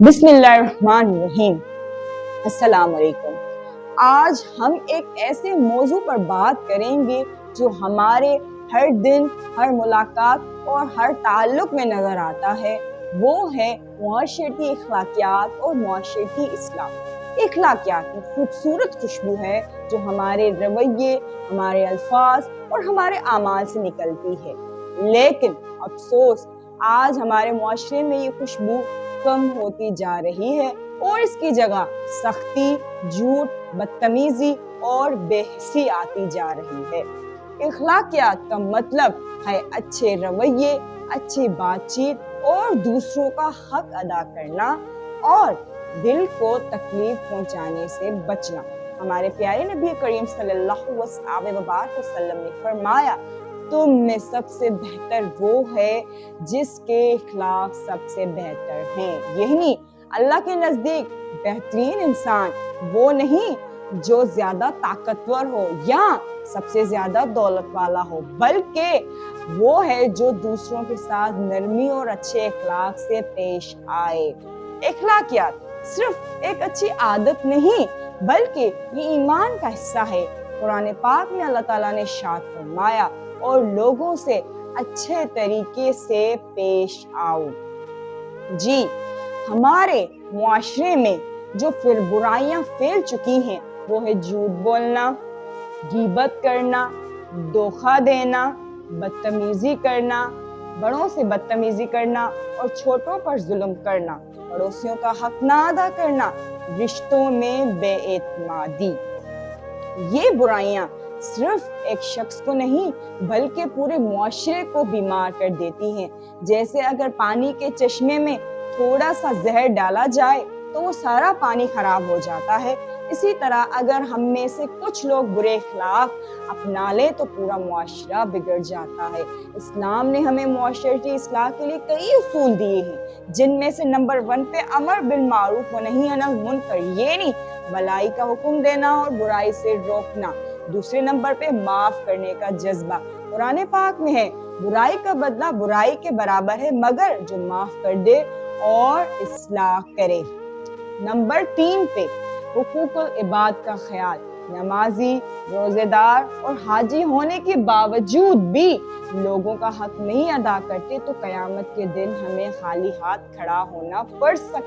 बिस्मिल्लाहिर्रहमानिर्रहीम। अस्सलाम वालेकुम। आज हम एक ऐसे मौजू पर बात करेंगे जो हमारे हर दिन, हर मुलाकात और हर ताल्लुक में नज़र आता है। वो है मुआशरती अखलाकियात और मुआशरती इस्लाह। अखलाकियात की खूबसूरत खुशबू है जो हमारे रवैये, हमारे अल्फाज और हमारे आमाल से निकलती है। लेकिन अफसोस आज हमारे मुआशरे में ये खुशबू कम होती जा रही है और इसकी जगह सख्ती, झूठ, बदतमीजी और बेहसी आती जा रही है। अखलाकियात का मतलब है अच्छे रवैये, अच्छी बातचीत और दूसरों का हक अदा करना और दिल को तकलीफ पहुंचाने से बचना। हमारे प्यारे नबी करीम सल्लल्लाहु अलैहि वसल्लम ने फरमाया, तुम में सबसे बेहतर वो है जिसके इखलाक सबसे बेहतर हैं। यही अल्लाह के नज़दीक बेहतरीन इंसान वो नहीं जो ज्यादा ताकतवर हो या सबसे ज्यादा दौलत वाला हो, बल्कि वो है जो दूसरों के साथ नरमी और अच्छे इखलाक से पेश आए। इखलाकियात सिर्फ एक अच्छी आदत नहीं बल्कि ये ईमान का हिस्सा है। कुरान पाक में अल्लाह ताला ने इरशाद फरमाया, और लोगों से अच्छे तरीके से पेश आओ। जी, हमारे मुआशरे में जो फिर बुराइयां फैल चुकी हैं वो है झूठ बोलना, गीबत करना, धोखा देना, बदतमीजी करना, बड़ों से बदतमीजी करना और छोटों पर जुल्म करना, पड़ोसियों का हक ना अदा करना, रिश्तों में बेएतमादी। ये बुराइयां सिर्फ एक शख्स को नहीं बल्कि पूरे मुआशरे को बीमार कर देती हैं। जैसे अगर पानी के चश्मे में थोड़ा सा जहर डाला जाए तो वो सारा पानी खराब हो जाता है। इसी तरह अगर हम में से कुछ लोग बुरे इखलाक अपना ले तो पूरा मुआशरा बिगड़ जाता है। इस्लाम ने हमें मुआशरती इस्लाह के लिए कई उसूल दिए हैं, जिनमें से नंबर 1 पे अमर बिल मारूफ व नही अनिल मुनकर, ये नहीं भलाई का हुक्म देना और बुराई से रोकना। दूसरे नंबर पे माफ करने का जज्बा। कुरान पाक में है, बुराई का बदला बुराई के बराबर है मगर जो माफ कर दे और इस्लाह करे। नंबर 3 पे हुकूकुल इबाद का ख्याल। नमाजी, रोजेदार और हाजी होने के बावजूद भी लोगों का हक नहीं अदा करते तो कयामत के दिन हमें खाली हाथ खड़ा होना पड़ सकता